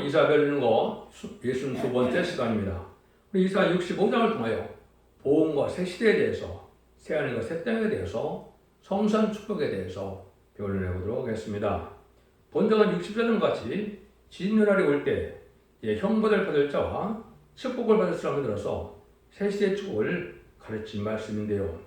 이사 별리는 거 62번째 시간입니다. 우리 이사 65장을 통하여 보응과 새 시대에 대해서, 새 하늘과 새 땅에 대해서, 성산 축복에 대해서 배우려 해보도록 하겠습니다. 본장은 64장 같이 진멸날이 올 때 형벌을 받을 자와 축복을 받을 사람을 들어서 새 시대의 축복을 가르친 말씀인데요.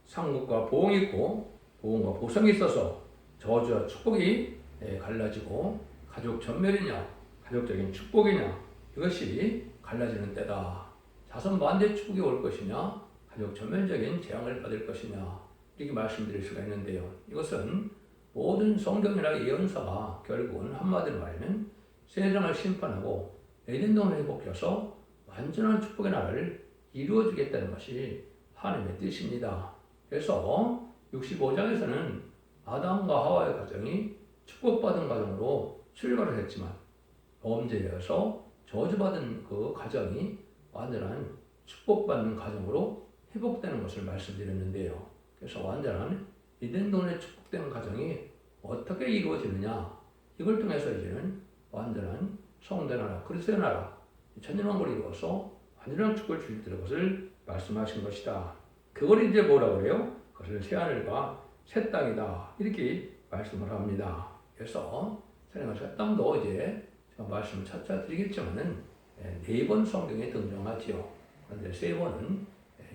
상급과 보응이 있고 보응과 보상이 있어서 저주와 축복이 갈라지고 가족 전멸이냐 가족적인 축복이냐 이것이 갈라지는 때다. 자손 만대 축복이 올 것이냐 가족 전멸적인 재앙을 받을 것이냐 이렇게 말씀드릴 수가 있는데요. 이것은 모든 성경이나 예언서가 결국은 한마디로 말하면 세상을 심판하고 에덴동을 회복해서 완전한 축복의 나라를 이루어주겠다는 것이 하나님의 뜻입니다. 그래서 65장에서는 아담과 하와의 가정이 축복받은 가정으로 출발을 했지만 범죄여서 저주받은 그 가정이 완전한 축복받는 가정으로 회복되는 것을 말씀드렸는데요. 그래서 완전한 에덴동의 축복된 가정이 어떻게 이루어지느냐 이걸 통해서 이제는 완전한 성대 나라, 그리스도의 나라, 천년왕국을 이루어서 완전한 축복을 주실 것을 말씀하신 것이다. 그걸 이제 뭐라고 그래요? 그것을 새하늘과 새 땅이다 이렇게 말씀을 합니다. 그래서 새하늘과 새 땅도 이제 제가 말씀을 차차 드리겠지만은 4번 성경에 등장하지요. 그런데 3번은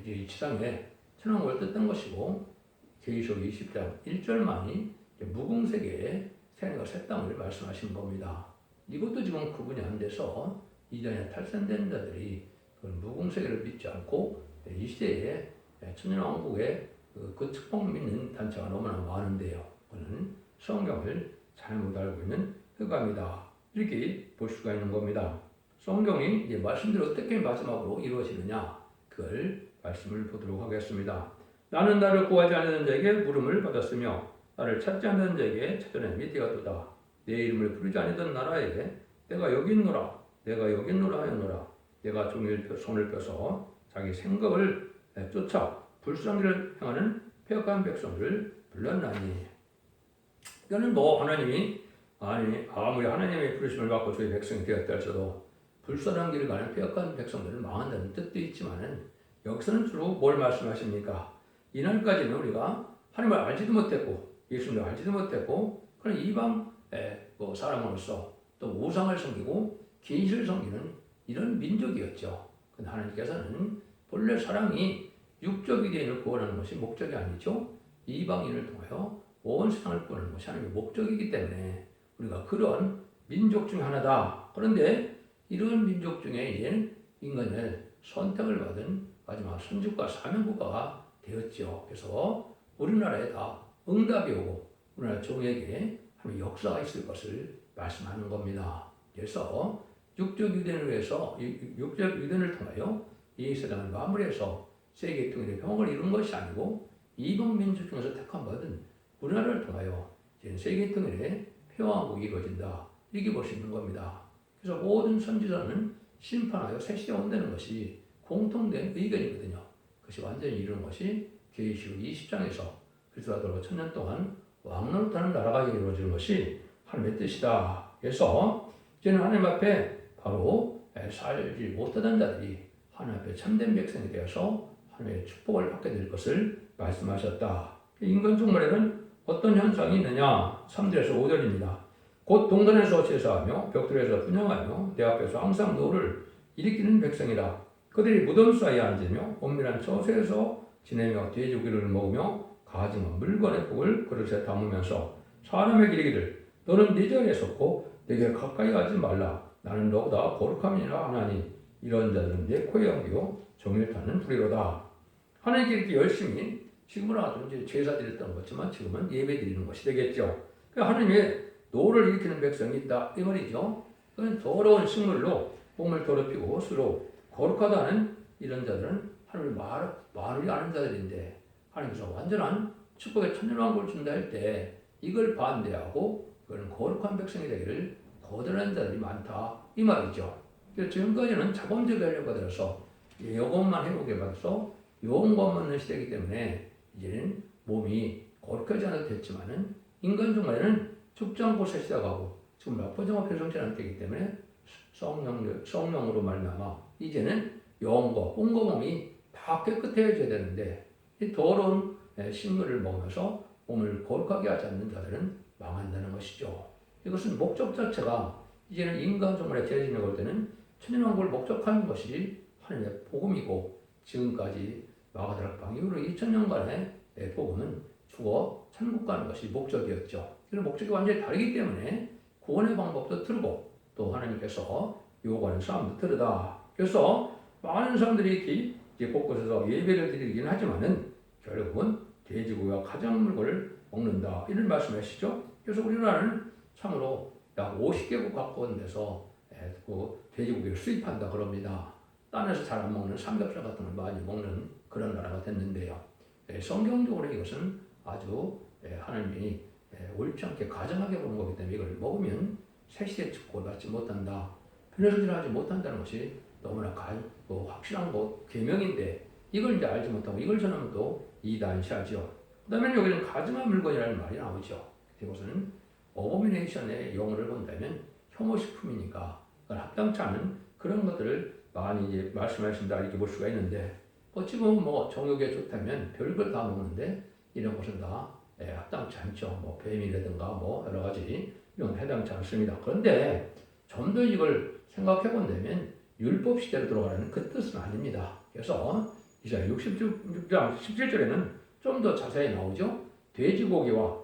이제 이 지상에 천왕국을 뜻한 것이고 계시록 20장 1절만이 무궁세계의 새하늘과 새 땅을 말씀하신 겁니다. 이것도 지금 구분이 안 돼서 이전에 탈선된 자들이 무궁세계를 믿지 않고 이 시대에 천년왕국의 그 축복 믿는 단체가 너무나 많은데요. 그는 성경을 잘못 알고 있는 흑암이다. 이렇게 볼 수가 있는 겁니다. 성경이 이제 말씀대로 어떻게 마지막으로 이루어지느냐 그걸 말씀을 보도록 하겠습니다. 나는 나를 구하지 않는 자에게 물음을 받았으며 나를 찾지 않는 자에게 찾아냄이 되었도다. 내 이름을 부르지 않던 나라에 내가 여기 있노라 내가 여기 있노라 하였노라. 내가 종일 손을 펴서 자기 생각을 쫓아 불쌍기를 행하는 폐역한 백성들을 불렀나니. 이거는 뭐 하나님이 아무리 하나님의 부르심을 받고 저희 백성이 되었다 할지라도 불선한 길을 가는 폐역한 백성들을 망한다는 뜻도 있지만은 여기서는 주로 뭘 말씀하십니까? 이날까지는 우리가 하나님을 알지도 못했고 예수님을 알지도 못했고 그런 이방 사람으로서 또 우상을 섬기고 계시를 섬기는 이런 민족이었죠. 근데 하나님께서는 본래 사랑이 육적 유대인을 구원하는 것이 목적이 아니죠. 이방인을 통하여 온 세상을 구원하는 것이 하나님의 목적이기 때문에 우리가 그런 민족 중에 하나다. 그런데 이런 민족 중에 이제 인간을 선택을 받은 마지막 선지국가 사명국가가 되었죠. 그래서 우리나라에 다 응답이 오고 우리나라 종에게 하나님의 역사가 있을 것을 말씀하는 겁니다. 그래서 육적 유대인을 통하여 이 세상을 마무리해서 세계통일의 평화를 이룬 것이 아니고 이방 민족 중에서 택함 받은 우리나라를 통하여 세계통일의 평화국이 이루어진다. 이렇게 볼 수 있는 겁니다. 그래서 모든 선지자는 심판하여 새 시대가 온다는 것이 공통된 의견이거든요. 그것이 완전히 이루는 것이 계시록 20장에서 그리스도가 돌아와 1000년 동안 왕노릇하는 나라가 이루어지는 것이 하나님의 뜻이다. 그래서 이제는 하나님 앞에 바로 살지 못하던 자들이 하나님 앞에 참된 백성이 되어서 하나님의 축복을 받게 될 것을 말씀하셨다. 인간 종말에는 어떤 현상이 있느냐? 3절에서 5절입니다. 곧 동산에서 제사하며 벽돌에서 분향하며 내 앞에서 항상 노를 일으키는 백성이라. 그들이 무덤 사이에 앉으며 엄밀한 처소에서 지내며 돼지고기를 먹으며 가증한 물건의 복을 그릇에 담으면서 사람에게 이르기를 너는 네 자리에 섰고 내게 가까이 가지 말라. 나는 너보다 거룩함이라 하나니 이런 자들은 내 코에 엉겨 정을 타는 불이로다. 하나님께 이렇게 열심히 지금은 아주 이제 제사 드렸던 것지만 지금은 예배 드리는 것이 되겠죠. 하나님의 노를 일으키는 백성이 있다 이 말이죠. 그건 더러운 식물로 몸을 더럽히고 스스로 거룩하다는 이런 자들은 하나님을 말을 아는 자들인데 하나님께서 완전한 축복의 천년왕국을 준다 할 때 이걸 반대하고 그는 거룩한 백성이 되기를 거절하는 자들이 많다 이 말이죠. 그래서 지금까지는 자본주의 관련 받아서 이것만 해보게 받아서 요런 것만 있는 시대이기 때문에 이제는 몸이 거룩하지 않아도 됐지만은 인간 중간에는 죽지 않고 새 시대가 가고 지금 나쁘지만 편성치 않을 때이기 때문에 성령으로 말미암아 이제는 영과 혼과 몸이 다 깨끗해져야 되는데 이 더러운 식물을 먹으면서 몸을 거룩하게 하지 않는 자들은 망한다는 것이죠. 이것은 목적 자체가 이제는 인간 종말의 재진에 올 때는 천년왕국을 목적하는 것이 하나님의 복음이고 지금까지 마가다락방 이후로 2000년간의 복음은 죽어 천국 가는 것이 목적이었죠. 그 목적이 완전히 다르기 때문에 구원의 방법도 틀고 또 하나님께서 요구하는 싸움도 틀리다. 그래서 많은 사람들이 이제 곳곳에서 예배를 드리긴 하지만은 결국은 돼지고기와 가장물을 먹는다. 이런 말씀하시죠. 그래서 우리나라는 참으로 약 50개국 가까운 데서 그 돼지고기를 수입한다 그럽니다. 딴에서 잘 안 먹는 삼겹살 같은 걸 많이 먹는 그런 나라가 됐는데요. 성경적으로 이것은 아주 하나님이 옳지 않게 가증하게 보는 거기 때문에 이걸 먹으면 새시대 축복을 받지 못한다. 변호사질하지 못한다는 것이 너무나 확실한 계명인데 이걸 이제 알지 못하고 이걸 전하면 또 이단시하죠. 그 다음에 여기는 가증한 물건이라는 말이 나오죠. 이것은 어보미네이션의 용어를 본다면 혐오식품이니까 합당치 않은 그런 것들을 많이 이제 말씀하신다 이렇게 볼 수가 있는데 지금 정욕에 좋다면 별걸 다 먹는데 이런 것은 다 합당치 않죠. 뱀이라든가 여러 가지 이런 해당치 않습니다. 그런데 좀 더 이걸 생각해 본다면 율법 시대로 들어가는 그 뜻은 아닙니다. 그래서 이사야 66장 17절에는 좀 더 자세히 나오죠. 돼지고기와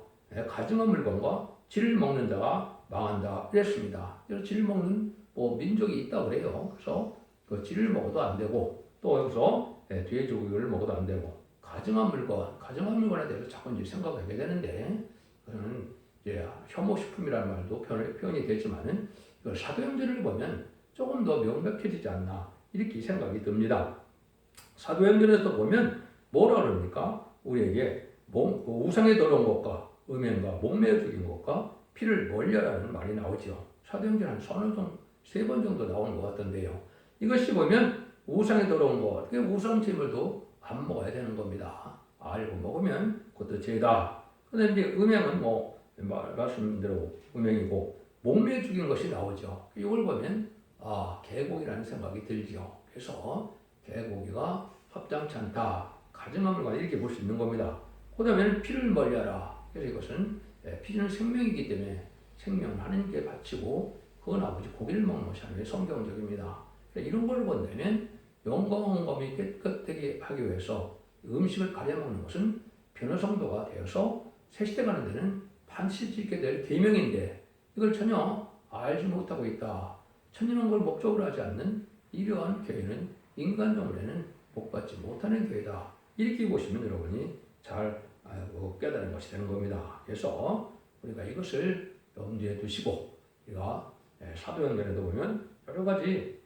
가증한 물건과 쥐를 먹는 자가 망한다 이랬습니다. 그래서 쥐를 먹는 민족이 있다 그래요. 그래서 그 쥐를 먹어도 안 되고 또 여기서 돼지고기를 먹어도 안 되고 가증한 물건에 대해서 자꾸 이제 생각하게 되는데 그거는 이제 혐오식품이라는 말도 표현이 되지만은 사도행전을 보면 조금 더 명백해지지 않나 이렇게 생각이 듭니다. 사도행전에서 보면 뭐라 그럽니까? 우리에게 우상에 더러운 것과 음행과 몸매에 죽인 것과 피를 멀려라는 말이 나오죠. 사도행전 한 서너 번, 3번 정도 나오는 것 같던데요. 이것이 보면 우상에 더러운 것, 우상 제물도 안 먹어야 되는 겁니다. 알고 먹으면 그것도 죄다. 그런데 이제 음행은 말씀대로 음행이고 몸매에 죽인 것이 나오죠. 이걸 보면 개고기라는 생각이 들죠. 그래서 개고기가 합당치 않다. 가증한 물건 이렇게 볼 수 있는 겁니다. 그 다음에는 피를 멀리하라. 그래서 이것은 피는 생명이기 때문에 생명을 하나님께 바치고 그건 아버지 고기를 먹는 것이 아니라 성경적입니다. 이런 걸 본다면 영광 몸이 깨끗하게 하기 위해서 음식을 가려 먹는 것은 변호성도가 되어서 새시대 가는 데는 반드시 지키게 될 계명인데 이걸 전혀 알지 못하고 있다. 천년왕국을 목적으로 하지 않는 이러한 교회는 인간적으로는 복받지 못하는 교회다. 이렇게 보시면 여러분이 잘 깨달은 것이 되는 겁니다. 그래서 우리가 이것을 염두에 두시고 우리가 사도행전에도 보면 여러 가지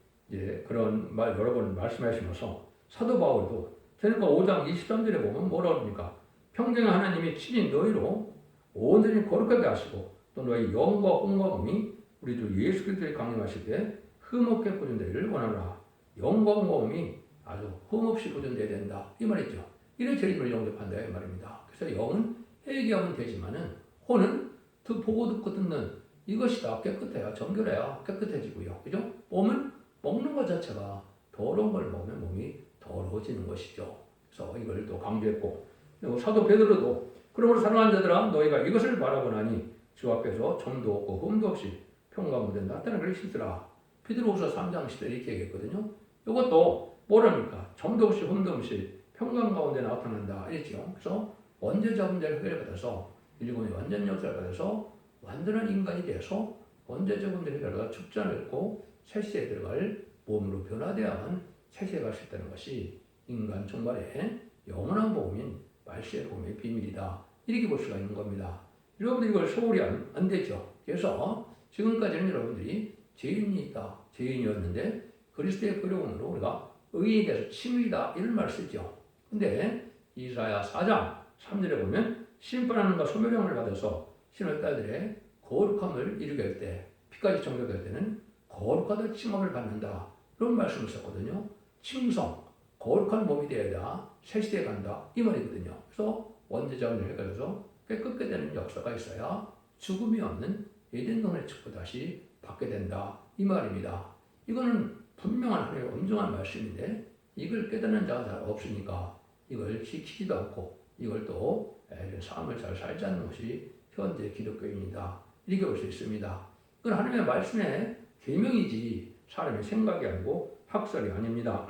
그런 말 여러 번 말씀하시면서 사도 바울도 그러니까 5장 23절에 보면 뭐라고 합니까? 평생에 하나님이 친히 너희로 온전히 거룩하게 하시고 또 너희 영과 혼과 몸이 우리 주 예수 그리스도의 강림하실 때 흠없게 보존되기를 원하노라. 영과 혼과 몸이 아주 흠없이 보존되어야 된다. 이 말이죠. 이런 재림을 영접한다 이 말입니다. 그래서 영은 회개하면 되지만은 혼은 보고 듣고 듣는 이것이 다 깨끗해야 정결해야 깨끗해지고요. 그죠? 몸은 먹는 것 자체가 더러운 걸 먹으면 몸이 더러워지는 것이죠. 그래서 이걸 또 강조했고 그리고 사도 베드로도 그러므로 사랑하는 자들아 너희가 이것을 바라보나니 주 앞에서 점도 없고 흠도 없이 평강무대 나타난 걸 씻으라. 베드로후서 3장 10절 이렇게 얘기했거든요. 이것도 뭐랍니까? 점도 없이 흠도 없이 평강 가운데 나타난다 이랬죠. 그래서 원죄자 문제를 해결받아서 일본의 완전 역사를 받아서 완전한 인간이 돼서 원죄자 문제를 해결받아 축전을 했고 새시대에 들어갈 몸으로 변화되어야만 새시대에 갈 수 있다는 것이 인간 종말의 영원한 복음인 말세의 복음의 비밀이다. 이렇게 볼 수가 있는 겁니다. 여러분들이 이걸 소홀히 안 되죠. 그래서 지금까지는 여러분들이 죄인이었는데 그리스도의 부름으로 우리가 의인에 대해서 칭의다 이런 말을 쓰죠. 근데 이사야 4장 3절에 보면 심판하는가 소멸형을 받아서 신의 딸들의 거룩함을 이루게 할 때 피까지 정결될 때는 거룩하다 칭함을 받는다. 그런 말씀을 썼거든요. 칭성, 거룩한 몸이 되어야 새시대에 간다. 이 말이거든요. 그래서 원죄자원을 해결해서 깨끗게 되는 역사가 있어야 죽음이 없는 에덴동의 축복 다시 받게 된다. 이 말입니다. 이거는 분명한 하나님의 엄중한 말씀인데 이걸 깨닫는 자가 잘 없으니까 이걸 지키지도 않고 이걸 또 삶을 잘 살지 않는 것이 현재 기독교인이다. 이렇게 볼 수 있습니다. 그건 하나님의 말씀의 계명이지 사람의 생각이 아니고 학설이 아닙니다.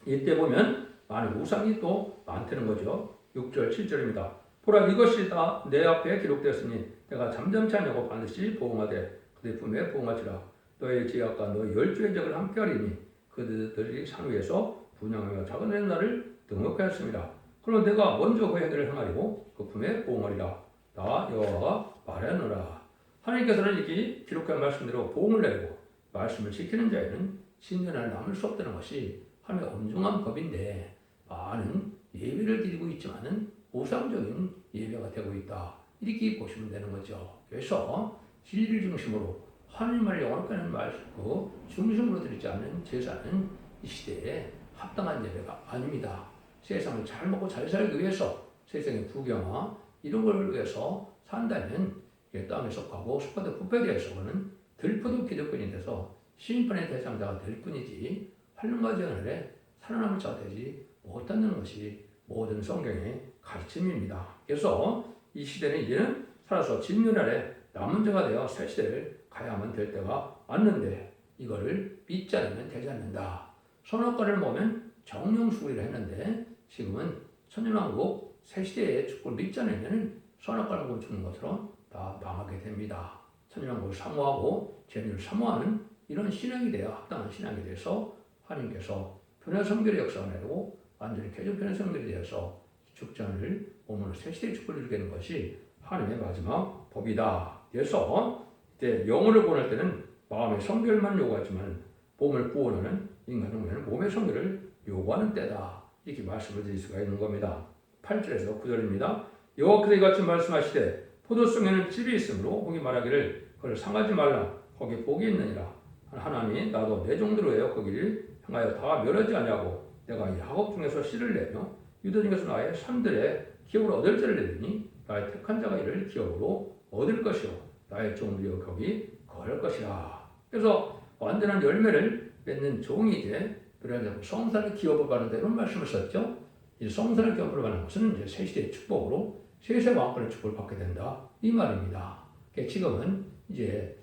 이때 보면 많은 우상이 또 많다는 거죠. 6절 7절입니다. 보라 이것이 다 내 앞에 기록되었으니 내가 잠잠치 아니하고 반드시 보응하되 그들 품에 보응하지라. 너의 지약과 너의 열주의 적을 함께 하리니 그들이 산 위에서 분양하며 작은 나를 등록하였습니다. 그러면 내가 먼저 그 행위를 행하리고 그 품에 보응하리라. 나 여호와가 말하노라. 하나님께서는 이렇게 기록한 말씀대로 보응을 내리고 말씀을 지키는 자에는 신년을 남을 수 없다는 것이 하나님의 엄중한 법인데 많은 예배를 드리고 있지만은 우상적인 예배가 되고 있다. 이렇게 보시면 되는 거죠. 그래서 진리를 중심으로 하나님을 영원히 하는 그 중심으로 드리지 않는 제사는 이 시대에 합당한 예배가 아닙니다. 세상을 잘 먹고 잘 살기 위해서 세상의 부경화 이런 걸 위해서 산다면 땅에 속하고 숲밭에 부패되어서는 들포도 기득권이 돼서 심판의 대상자가 될 뿐이지 환란과 재난에 살아남을 자가 되지 못한다는 것이 모든 성경의 가르침입니다. 그래서 이 시대는 이제는 살아서 진노 아래 남은 자가 되어 새 시대를 가야만 될 때가 왔는데 이거를 믿지 않으면 되지 않는다. 선악과를 보면 정령수리를 했는데 지금은 천년왕국 새 시대의 축복을 믿지 않으면 선악과를 주는 것처럼 다 망하게 됩니다. 천년왕국을 사모하고 재미를 사모하는 이런 신앙이 되어 합당한 신앙이 돼서 하나님께서 변화성결의 역사가 내리고 완전히 개정 변화성결이 되어서 축전을 오므로 새 시대의 축복을 이루게 하는 것이 하나님의 마지막 법이다. 그래서 이때 영혼을 구원할 때는 마음의 성결만 요구하지만 몸을 구원하는 인간 영혼은 몸의 성결을 요구하는 때다. 이렇게 말씀을 드릴 수가 있는 겁니다. 8절에서 9절입니다. 여호와께서 이같이 말씀하시되 포도송에는 즙이 있으므로 거기 말하기를 그를 상하지 말라. 거기 복이 있느니라. 하나님이 나도 내 종대로 거기를 향하여 다 멸하지 아니하고 내가 야곱 중에서 씨를 내며 유다 중에서 나의 산들의 기업을 얻을 자를 내리니 나의 택한 자가 이를 기업으로 얻을 것이요 나의 종들이 거기 거할 것이라. 그래서 완전한 열매를 맺는 종이 이제 그래서 성산의 기업을 받는다 이런 말씀을 썼죠. 이 성산의 기업을 받는 것은 이제 새 시대의 축복으로 세세 왕권의 축복을 받게 된다 이 말입니다. 지금은 이제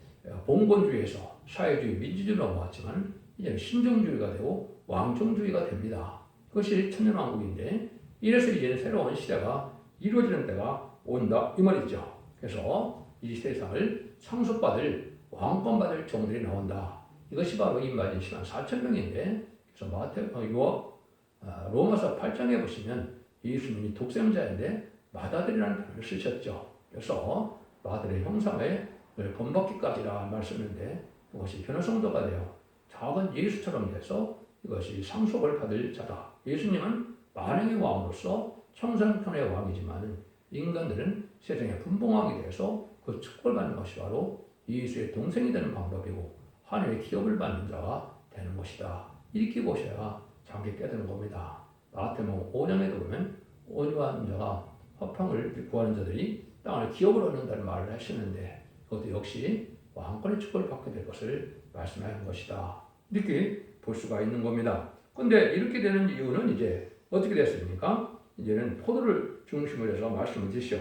봉건주의에서 사회주의, 민주주의로 넘어왔지만 이제 신종주의가 되고 왕정주의가 됩니다. 그것이 천년왕국인데 이래서 이제 새로운 시대가 이루어지는 때가 온다 이 말이죠. 그래서 이 세상을 상속받을 왕권받을 종들이 나온다. 이것이 바로 인마진 시간 4,000명인데 그래서 로마서 8장에 보시면 예수님이 독생자인데 마다들이라는 표현을 쓰셨죠. 그래서 마다들의 형상을 본받기까지라 말씀인데 그것이 변화성도가 되어 작은 예수처럼 돼서 이것이 상속을 받을 자다. 예수님은 만행의 왕으로서 청산편의 왕이지만 인간들은 세상의 분봉왕이 돼서 그 축복을 받는 것이 바로 예수의 동생이 되는 방법이고 하늘의 기업을 받는 자가 되는 것이다. 이렇게 보셔야 자기 깨닫는 겁니다. 마태복음 5장에도 보면 온유한 자가 화평을 구하는 자들이 땅을 기업으로 얻는다는 말을 하시는데 그것도 역시 왕권의 축복을 받게 될 것을 말씀하는 것이다. 이렇게 볼 수가 있는 겁니다. 그런데 이렇게 되는 이유는 이제 어떻게 됐습니까? 이제는 포도를 중심으로 해서 말씀을 드시오.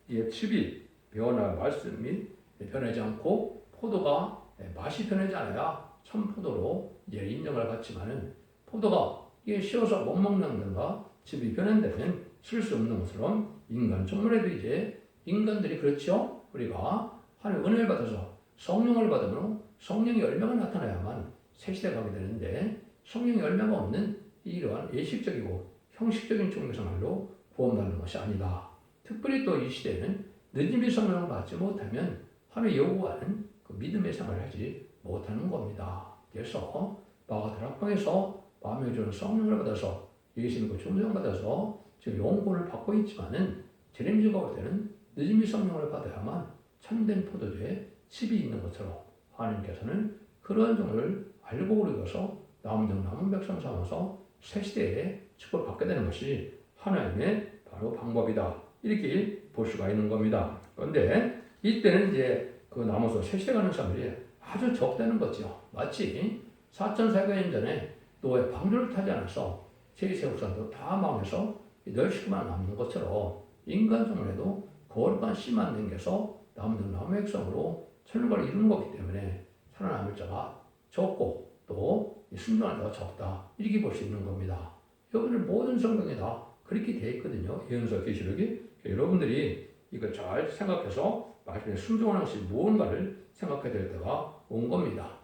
이게 즙이 말씀이 변하지 않고 포도가 맛이 변하지 않아야 참 포도로 이제 인정을 받지만은 포도가 이게 씌어서 못 먹는다든가 즙이 변한다면 쓸 수 없는 것처럼 인간 정말에도 이제 인간들이 그렇죠. 우리가 하나님의 은혜를 받아서 성령을 받으면 성령의 열매가 나타나야만 새 시대가 가게 되는데 성령의 열매가 없는 이러한 예식적이고 형식적인 종교생활로 구원받는 것이 아니다. 특별히 또 이 시대는 늦은이 성령을 받지 못하면 하나님의 요구하는 그 믿음의 생활을 하지 못하는 겁니다. 그래서 마가다락방에서 마음에 주는 성령을 받아서 예수님과 중생 받아서 지금 영혼을 받고 있지만은 제레미야가 올 때는 늦은이 성령을 받아야만 참된 포도주에 즙이 있는 것처럼 하나님께서는 그러한 종을 알고 우리가서 남은 백성 삼아서 새 시대에 축복을 받게 되는 것이 하나님의 바로 방법이다. 이렇게 볼 수가 있는 겁니다. 그런데 이때는 이제 그 남아서 새 시대 가는 사람들이 아주 적다는 거죠. 마치 4,400년 전에 노예 방주를 타지 않아서 제2세 우산도 다 망해서 10식구만 남는 것처럼 인간 종래도 거룩한 씨만 남겨서 남은 남의 백성으로 천국을 이루는 거기 때문에 살아남을 자가 적고 또 순종할 자가 적다. 이렇게 볼 수 있는 겁니다. 여러분들 모든 성경에 다 그렇게 되어 있거든요. 예언서 계시록이. 여러분들이 이거 잘 생각해서 말씀에 순종하는 것이 무언가를 생각해야 될 때가 온 겁니다.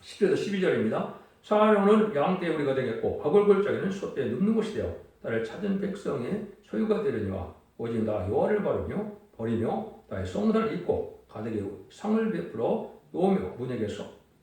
10절에서 12절입니다. 사람은 양떼의 우리가 되겠고 하골골짜기는 소떼에 눕는 곳이 되어 나를 찾은 백성의 소유가 되려니와 오직 나 여호와를 버리며 나의 송사를 잊고 가득히 상을 베풀어 놓으며 문에게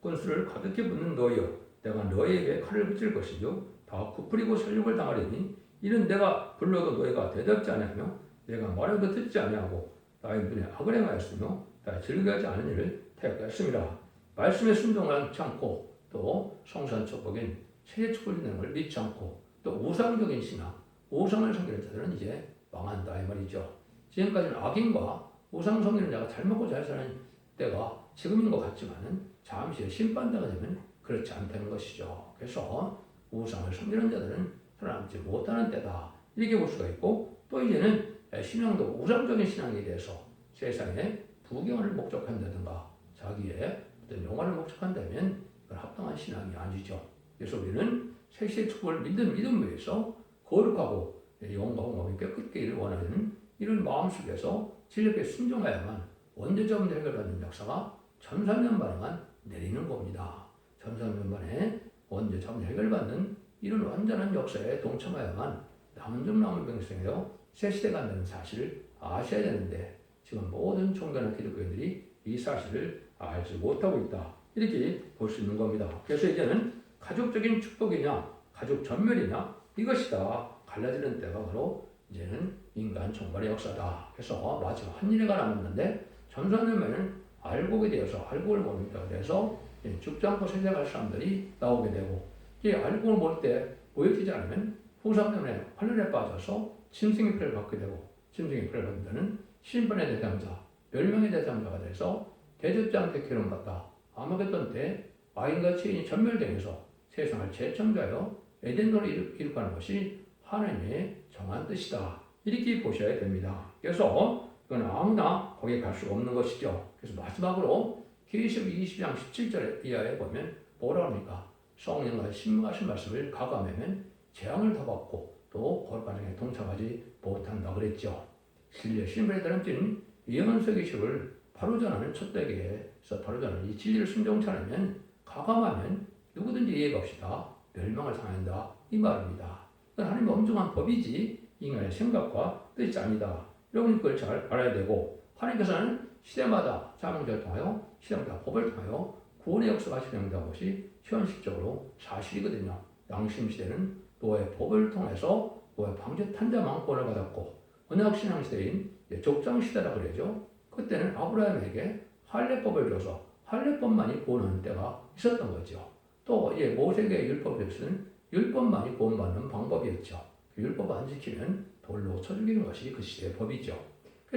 권수를 가득히 붓는 너희여 내가 너희에게 칼을 붙일 것이요 다 굽으리고 살육을 당하리니 이는 내가 불러도 너희가 대답지 아니하며 내가 말해도 듣지 아니하고 나의 눈에 악을 행하였으며 나의 즐겨하지 않은 일을 택하였습니다. 말씀에 순종하지 않고 또 성산 축복인 세계 축복이라는 걸 믿지 않고 또 우상적인 신앙, 우상을 섬기는 자들은 이제 망한다 이 말이죠. 지금까지는 악인과 우상 섬기는 자가 잘 먹고 잘 사는 때가 지금인 것 같지만은 잠시 심판대가 되면 그렇지 않다는 것이죠. 그래서 우상을 섬기는 자들은 살아남지 못하는 때다 이렇게 볼 수가 있고 또 이제는 신앙도 우상적인 신앙에 대해서 세상에 부경을 목적한다든가 자기의 어떤 영화를 목적한다면 그건 합당한 신앙이 아니죠. 그래서 우리는 세시의 축복을 믿음 위에서 거룩하고 영과 공감이 깨끗하기를 원하는 이런 마음속에서 진리에 순종해야만 원죄적 해결받는 역사가 1300년 만에만 내리는 겁니다. 1300년 만에 원죄적 해결받는 이런 완전한 역사에 동참해야만 남은 병생에요 새 시대가 간다는 사실을 아셔야 되는데 지금 모든 종교나 기독교인들이 이 사실을 알지 못하고 있다. 이렇게 볼 수 있는 겁니다. 그래서 이제는 가족적인 축복이냐 가족 전멸이냐 이것이 다 갈라지는 때가 바로 이제는 인간 종말의 역사다. 그래서 마지막 한 일회가 남았는데 전선년에는 알곡에 대해서 알곡을 보는 때가 돼서 죽지 않고 세상할 사람들이 나오게 되고 이 알곡을 볼 때 보여지지 않으면 후삼년에 환란에 빠져서 짐승의 피를 받게 되고 짐승의 피를 받는 자는 심판의 대상자, 멸망의 대상자가 돼서 대적자한테 괴로움받다. 아마겟돈 때 아인과 죄인이 전멸되면서 세상을 재창조하여 에덴도를 이룩하는 것이 하나님의 정한 뜻이다. 이렇게 보셔야 됩니다. 그래서 이건 아무나 거기에 갈 수가 없는 것이죠. 그래서 마지막으로 계시록 20장 17절 이하에 보면 뭐라 합니까? 성령과 신명하신 말씀을 가감하면 재앙을 더 받고 또 거룩한 생에 동참하지 못한다 그랬죠. 진리의 신분에 따른 찐 예언서 계시록을 바로전하는 첫 대계에서 바로전하는 이 진리를 순종치 않으면 가감하면 누구든지 이해가 없이 다 멸망을 당한다 이 말입니다. 하나님의 엄중한 법이지 인간의 생각과 뜻이 아니다. 여러분이 그걸 잘 알아야 되고 하나님께서는 시대마다 사명자를 통하여 시대마다 법을 통하여 구원의 역사가 진행된 것이 현실적으로 사실이거든요. 양심시대는 노아의 법을 통해서 노아의 방주 탄자만 구원을 받았고 언약신앙시대인 족장시대라 그러죠. 그때는 아브라함에게 할례법을 줘서 할례법만이 구원하는 때가 있었던 거죠. 또 이제 모세계의 율법에서는 율법만이 구원받는 방법이었죠. 율법 안 지키면 돌로 쳐 죽이는 것이 그 시대의 법이죠.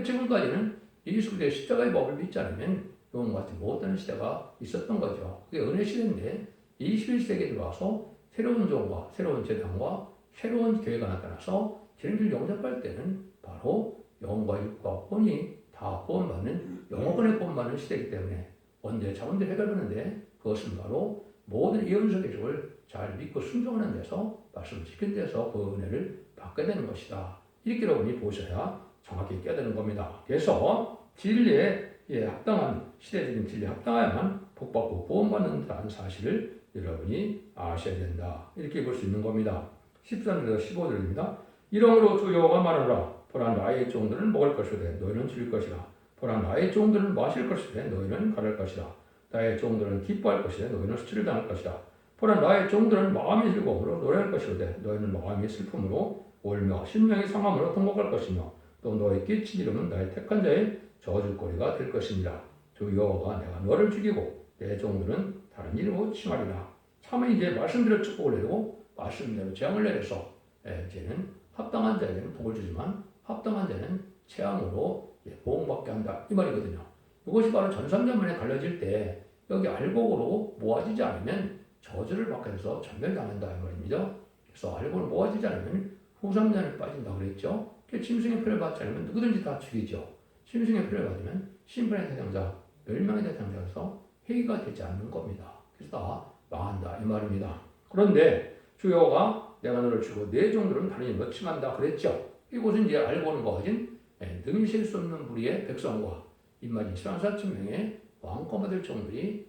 지금까지는 예수의 십자가의 법을 믿지 않으면 영원 같지 못하는 시대가 있었던 거죠. 그게 은혜 시대인데 21세기에 들어와서 새로운 종과 새로운 재단과 새로운 교회가 나타나서 진리를 영접할 때는 바로 영과 육과 혼이 다 구원받는 영원의 구원받는 시대이기 때문에 언제 자원들 해결하는데 그것은 바로 모든 예언서 계시록을 잘 믿고 순종하는 데서 말씀을 지키는 데서 그 은혜를 받게 되는 것이다. 이렇게 여러분이 보셔야 정확히 깨닫는 겁니다. 그래서 진리에 합당한 시대적인 진리에 합당해야만 복받고 구원받는다는 사실을 여러분이 아셔야 된다. 이렇게 볼 수 있는 겁니다. 13절에서 15절입니다. 이러므로 주 여호와가 말하노라. 보라 나의 종들은 먹을 것이되 너희는 즐길 것이라. 보라 나의 종들은 마실 것이되 너희는 가를 것이라. 나의 종들은 기뻐할 것이되 너희는 수치를 당할 것이라. 보라 나의 종들은 마음이 즐거움으로 노래할 것이되 너희는 마음이 슬픔으로 울며 심령이 상함으로 통곡할 것이며 또 너희 끼친 이름은 나의 택한 자의 저주거리가 될 것이니라. 주 여호와가 내가 너를 죽이고 내 종들은 다른 이름으로 칭하리라. 참 이제 말씀대로 축복을 내리고 말씀대로 재앙을 내려서 이제는 합당한 자에게는 복을 주지만 합당한 자는 재앙으로 보응받게 한다 이 말이거든요. 이것이 바로 전삼자문에 갈라질 때 여기 알곡으로 모아지지 않으면 저주를 받게 돼서 전멸당한다 이 말입니다. 그래서 알곡으로 모아지지 않으면 후삼단에 빠진다고 그랬죠. 짐승의 표를 받지 않으면 누구든지 다 죽이죠. 짐승의 표를 받으면 심판의 대상자, 멸망의 대상자로서 회개가 되지 않는 겁니다. 그래서 다 망한다 이 말입니다. 그런데 주여가 내가 너를 주고 내 종들은 다르니 넣지만다 그랬죠. 이곳은 이제 알고는 거진 능실 수 없는 무리의 백성과 임마진 14,000명의 왕권받을 종들이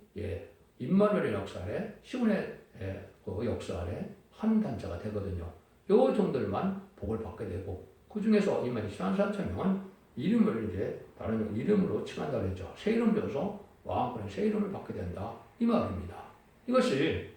임마누엘의 역사 아래 시온의 그 역사 아래 한 단체가 되거든요. 요 종들만 복을 받게 되고 그 중에서 임마진 14,000명은 이름을 이제 다른 이름으로 칭한다 그랬죠. 새 이름 줘서 왕권의 새 이름을 받게 된다 이 말입니다. 이것이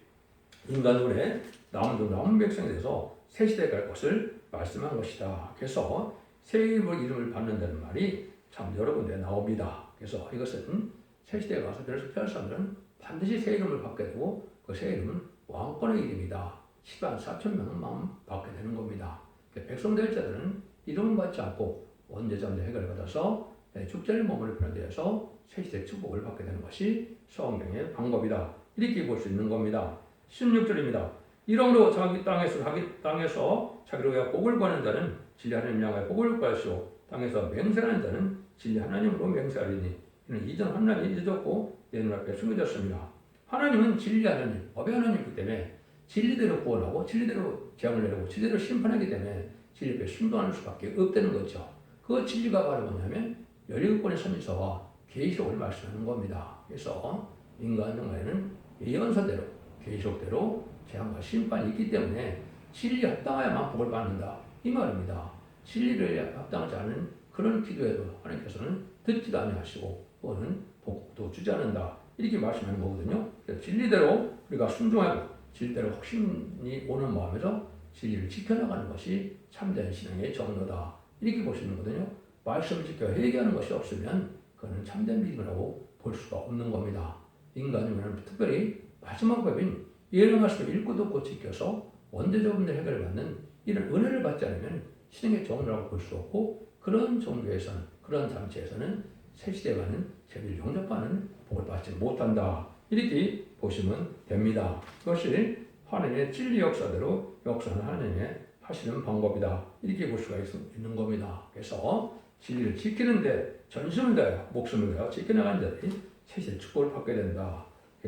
인간의 남은 백성에 대해서 새 시대에 갈 것을 말씀한 것이다. 그래서 새 이름을 받는다는 말이 참 여러 군데 나옵니다. 그래서 이것은 새 시대에 가서 별을 피할 사람들은 반드시 새 이름을 받게 되고 그 새 이름은 왕권의 이름이다. 104,000명만 받게 되는 겁니다. 백성 될 자들은 이름을 받지 않고 원죄자문제 해결을 받아서 축제를 머무를 변화되어서 새 시대 축복을 받게 되는 것이 성경의 방법이다. 이렇게 볼 수 있는 겁니다. 16절입니다. 이러므로 자기 땅에서 자기를 위하여 복을 구하는 자는 진리 하나님 향하여 복을 구하시오. 땅에서 맹세하는 자는 진리 하나님으로 맹세하리니 이는 이전 하나님이 잊어졌고 내 눈앞에 숨겨졌습니다. 하나님은 진리 하나님, 법의 하나님이기 때문에 진리대로 구원하고 진리대로 재앙을 내리고 진리대로 심판하기 때문에 진리 앞에 순종하는 수밖에 없다는 거죠. 그 진리가 바로 뭐냐면 17권의 선지서와 계시록을 말씀하는 겁니다. 그래서 인간 영화에는 예언서대로 계시록대로 재앙과 심판이 있기 때문에 진리에 합당하여만 복을 받는다 이 말입니다. 진리를 합당하지 않은 그런 기도에도 하나님께서는 듣지도 아니하시고 그거는 복도 주지 않는다 이렇게 말씀하는 거거든요. 그래서 진리대로 우리가 순종하고 진리대로 확신이 오는 마음에서 진리를 지켜나가는 것이 참된 신앙의 정도다 이렇게 보시는 거거든요. 말씀을 지켜 회개하는 것이 없으면 그거는 참된 믿음이라고 볼 수가 없는 겁니다. 인간이면 특별히 마지막 법인 예언의 말씀을 읽고 듣고 지켜서 원죄적 문제 해결을 받는 이런 은혜를 받지 않으면 신앙의 정도라고 볼 수 없고 그런 종교에서는 그런 단체에서는 새 시대와는 재미를 용접하는 복을 받지 못한다 이렇게 보시면 됩니다. 그것이 하나님의 진리 역사대로 역사는 하나님의 하시는 방법이다 이렇게 볼 수가 있는 겁니다. 그래서 진리를 지키는데 전심을 다하여 목숨을 다하여 지켜나가는 자들이 새 시대 축복을 받게 된다.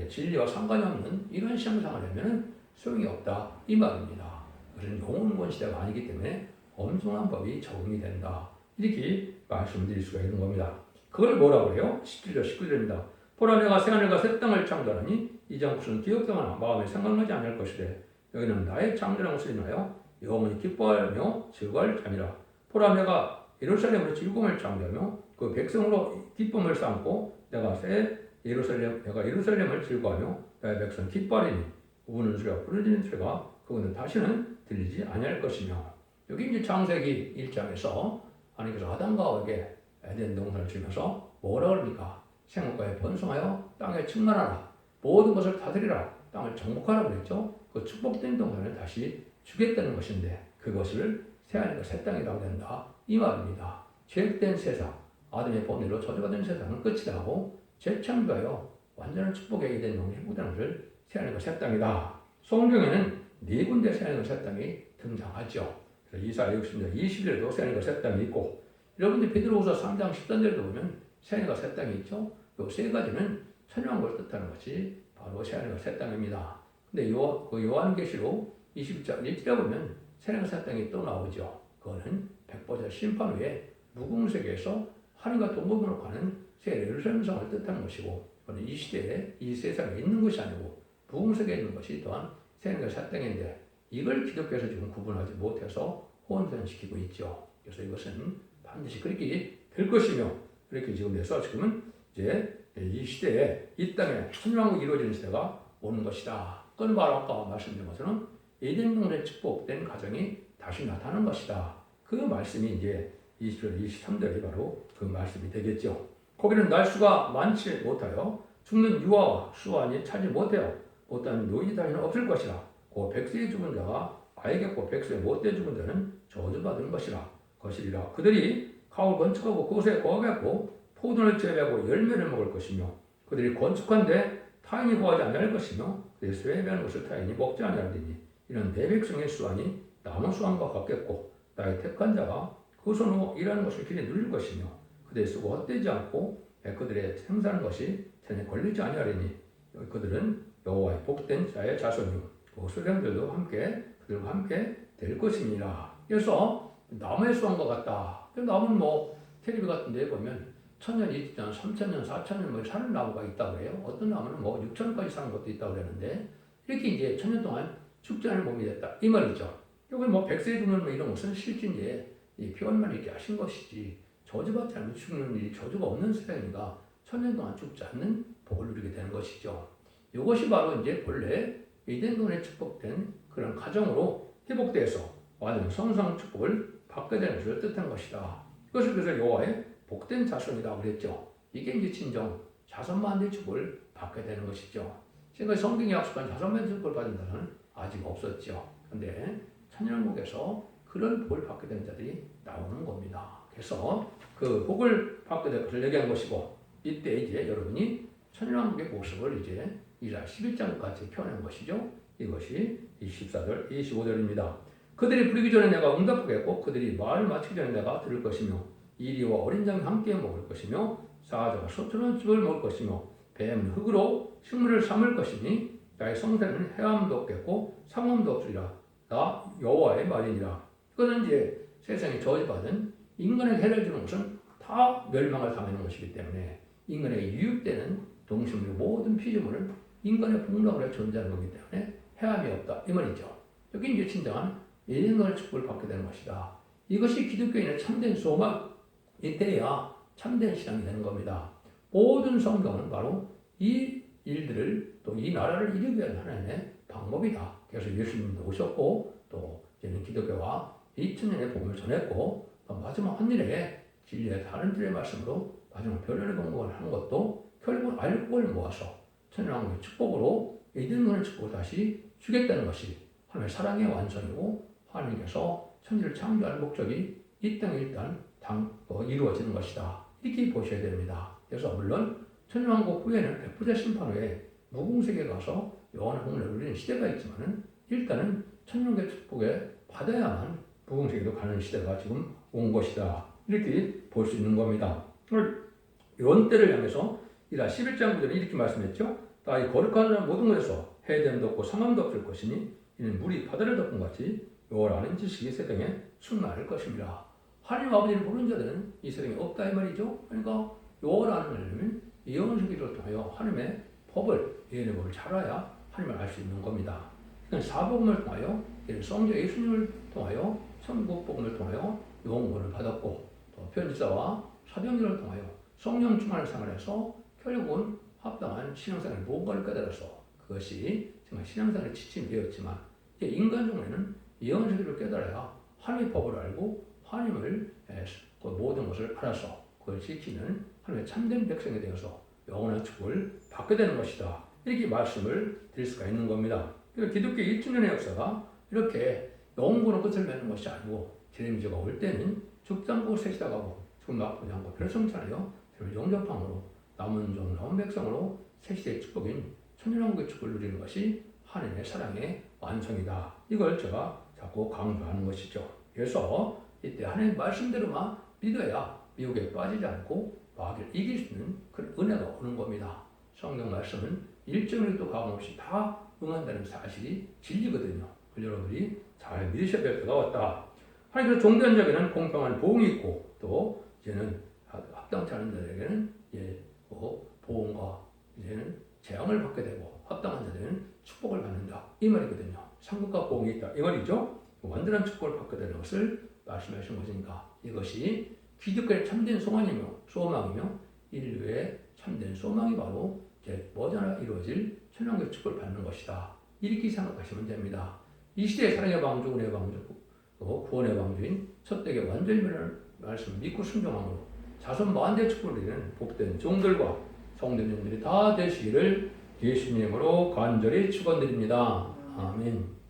진리와 상관이 없는 이런 신앙생활을 하면 소용이 없다 이 말입니다. 그런 영혼권 시대가 아니기 때문에 엄청난 법이 적용이 된다 이렇게 말씀드릴 수가 있는 겁니다. 그걸 뭐라고 해요? 17절 19절입니다. 보라 내가 새하늘과 새 땅을 창조하니 이장 무슨 기억되거나 마음에 생각나지 않을 것이래. 여기는 나의 창조라는 것을 인하여 영원히 기뻐하며 즐거워할 잠이라. 보라 내가 예루살렘으로 즐거움을 창조하며 그 백성으로 기쁨을 삼고 내가 예루살렘을 즐거워하며 나의 백성 기뻐하리니 우는 소리와 부르짖는 소리가 그거는 다시는 들리지 아니할 것이며. 여기 이제 창세기 1장에서 하나님께서 아담과 하와에게 에덴 동산을 주면서 뭐라 그럽니까? 생물과에 번성하여 땅에 충만하라. 모든 것을 다스리라. 땅을 정복하라 그랬죠. 그 축복된 동산을 다시 주겠다는 것인데 그것을 새하늘과 새 땅이라고 된다. 이 말입니다. 죄된 세상, 아담의 본의로 저주받은 세상은 끝이 나고 재창조하여 완전한 축복에 이르는 영이 행복되는 것을 새하늘과 새 땅이다. 성경에는 네 군데 새하늘과 새 땅이 등장하죠. 그래서 이사야 60년 20절에도 새하늘과 새 땅이 있고 여러분들 베드로후서 3장 13절에도 보면 새하늘과 새 땅이 있죠. 이 세 가지는 천년왕국을 뜻하는 것이 바로 새하늘과 새 땅입니다. 근데 요한계시록 21장 1절에 보면 새하늘과 새 땅이 또 나오죠. 그거는 백보자 심판 후에 무궁세계에서 하늘과 동방으로 가는 새 예루살렘 성을 뜻하는 것이고 그건 이 시대에 이 세상에 있는 것이 아니고 무궁세계에 있는 것이 또한 새하늘과 새 땅인데 이걸 기독교에서 지금 구분하지 못해서 혼돈시키고 있죠. 그래서 이것은 반드시 그렇게 될 것이며 그렇게 지금 돼서 지금은 이제 이 시대에 이 땅에 천년왕국이 이루어지는 시대가 오는 것이다. 그건 바로 아까 말씀드린 것처럼 에덴 동산에 축복된 가정이 다시 나타나는 것이다. 그 말씀이 이제 20절, 23절이 바로 그 말씀이 되겠죠. 거기는 날수가 많지 못하여 죽는 유아와 수완이 차지 못하여 못하는 노인이 다시는 없을 것이라. 그 백세에 죽은 자가 아이겠고 백세에 못돼 죽은 자는 저주받은 것이라. 그들이 가옥을 건축하고 그곳에 거하겠고 포도를 재배하고 열매를 먹을 것이며 그들이 건축한데 타인이 구하지 않을 것이며 그의 수혜하는 것을 타인이 먹지 않으리니 이는 내 백성의 수완이 남은 수완과 같겠고 나의 택한 자가 그 손으로 일하는 것을 길에 누릴 것이며 그들의 쓰고 헛되지 않고 그들의 생산한 것이 전에 걸리지 아니하리니 그들은 여호와의 복된 자의 자손이요 그 수령들도 함께 그들과 함께 될 것입니다. 그래서 나무의 수완과 같다. 나무는 뭐 텔레비 같은 데 보면 1000년, 2000년, 3000년, 4000년 뭐 사는 나무가 있다고 해요. 어떤 나무는 뭐 6000년까지 사는 것도 있다고 그러는데 이렇게 이제 1000년 동안 죽지 않을 몸이 됐다. 이 말이죠. 여기 뭐 백세 죽는 뭐 이런 것은 실제 이제 이 표현만 이렇게 하신 것이지 저주받지 않으면 죽는 일이 저주가 없는 세상이니까 1000년 동안 죽지 않는 복을 누리게 되는 것이죠. 이것이 바로 이제 본래 에덴 동안에 축복된 그런 가정으로 회복돼서 완전 성성 축복을 받게 되는 것을 뜻한 것이다. 이것을 그래서 여호와의 복된 자손이라고 그랬죠. 이게 이제 진정 자손만의 축복을 받게 되는 것이죠. 지금까지 성경이 약속한 자손만의 축복을 받은 자는 아직 없었죠. 그런데 천년왕국에서 그런 복을 받게 된 자들이 나오는 겁니다. 그래서 그 복을 받게 될 것을 얘기한 것이고 이때 이제 여러분이 천년왕국의 모습을 이제 이사 11장 같이 표현한 것이죠. 이것이 24절, 25절입니다. 그들이 부르기 전에 내가 응답하겠고 그들이 말을 마치기 전에 내가 들을 것이며 이리와 어린 양이 함께 먹을 것이며 사자가 소처럼 즙을 먹을 것이며 뱀은 흙으로 식물을 삼을 것이니 나의 성산에는 해함도 없겠고 상함도 없으리라. 나 여호와의 말이니라. 이거는 이제 세상에 저주받은 인간에게 해를 주는 것은 다 멸망을 당하는 것이기 때문에 인간에게 유입되는 동식물 모든 피조물은 인간의 복락으로 존재하는 거기 때문에 해함이 없다. 이 말이죠. 여기 이제 진정한 예정의 축복을 받게 되는 것이다. 이것이 기독교인의 참된 소망, 이때야 참된 신앙이 되는 겁니다. 모든 성경은 바로 이 일들을 또 이 나라를 이루기 위한 하나님의 방법이다. 그래서 예수님도 오셨고 또 이제는 기독교와 2000년의 복음을 전했고 또 마지막 한일에 진리의 다른 들의 말씀으로 마지막 변론의 공부를 하는 것도 결국은 알곡을 모아서 천년왕국의 축복으로 에덴의 축복을 다시 주겠다는 것이 하나님의 사랑의 완성이고 하나님께서 천지를 창조할 목적이 이 땅에 일단 이루어지는 것이다. 이렇게 보셔야 됩니다. 그래서 물론 천년왕국 후에는 백부자 심판 후에 무궁세계에 가서 영원한 복을 누리는 시대가 있지만은 일단은 천년왕국의 축복에 받아야만 무궁세계로 가는 시대가 지금 온 것이다. 이렇게 볼 수 있는 겁니다. 오늘 이런 때를 향해서 이라 11장 9절에 이렇게 말씀했죠. 이 거룩한 모든 것에서 해됨도 없고 상함도 없을 것이니 이는 물이 바다를 덮은 같이 여호와라는 지식이 세상에 충만할 것입니다. 하나님 아버지를 모르는 자들은 이 세상에 없다 이 말이죠. 그러니까 여호와라는 말은 예언서기를 통하여 하나님의 법을 예언의 법을 잘 알아야 하나님을 알 수 있는 겁니다. 그러니까 사복음을 통하여 성경 예수님을 통하여 천국복음을 통하여 영원을 받았고 또 편지자와 사병들을 통하여 성령 충만을 생활해서 결국은 합당한 신앙생활을 무엇가를 깨달아서 그것이 정말 신앙생활의 지침이 되었지만 인간중에는 예언서기를 깨달아야 하나님의 법을 알고 하나님을 그 모든 것을 알아서 그걸 지키는 하나님의 참된 백성이 되어서 영원한 축복을 받게 되는 것이다. 이렇게 말씀을 드릴 수가 있는 겁니다. 그러니까 기독교 2000년의 역사가 이렇게 영원으로 끝을 맺는 것이 아니고 재림주가 올 때는 죽지 않고 셋이다 가고 죽음 나쁘지 않고 별성치 않아요. 영접함으로 남은 종 남은 백성으로 새시대의 축복인 천년왕국의 축복을 누리는 것이 하나님의 사랑의 완성이다. 이걸 제가 자꾸 강조하는 것이죠. 그래서 이때 하나님의 말씀대로만 믿어야 미혹에 빠지지 않고 마귀를 이길 수 있는 그런 은혜가 오는 겁니다. 성경 말씀은 일정일도 가감없이 다 응한다는 사실이 진리거든요. 여러분들이 잘 믿으셔야 될 때가 왔다. 하나님께서 종된 자에게는 공평한 보응이 있고 또 이제는 합당치 않은 자들에게는 보응과 이제는 재앙을 받게 되고 합당한 자들은 축복을 받는다. 이 말이거든요. 상급과 보응이 있다. 이 말이죠. 완전한 축복을 받게 되는 것을 말씀하신 것이니까 이것이 기독교의 참된 소망이며 인류의 참된 소망이 바로 이제 머지않아 이루어질 천년왕국의 축복을 받는 것이다. 이렇게 생각하시면 됩니다. 이 시대의 사랑의 방주, 은혜의 방주, 구원의 방주인 첫대의 완전히 말씀을 믿고 순종함으로 자손 만대의 축복을 누리는 복된 종들과 성된 종들이 다 되시기를 예수님으로 간절히 축원드립니다. 아멘.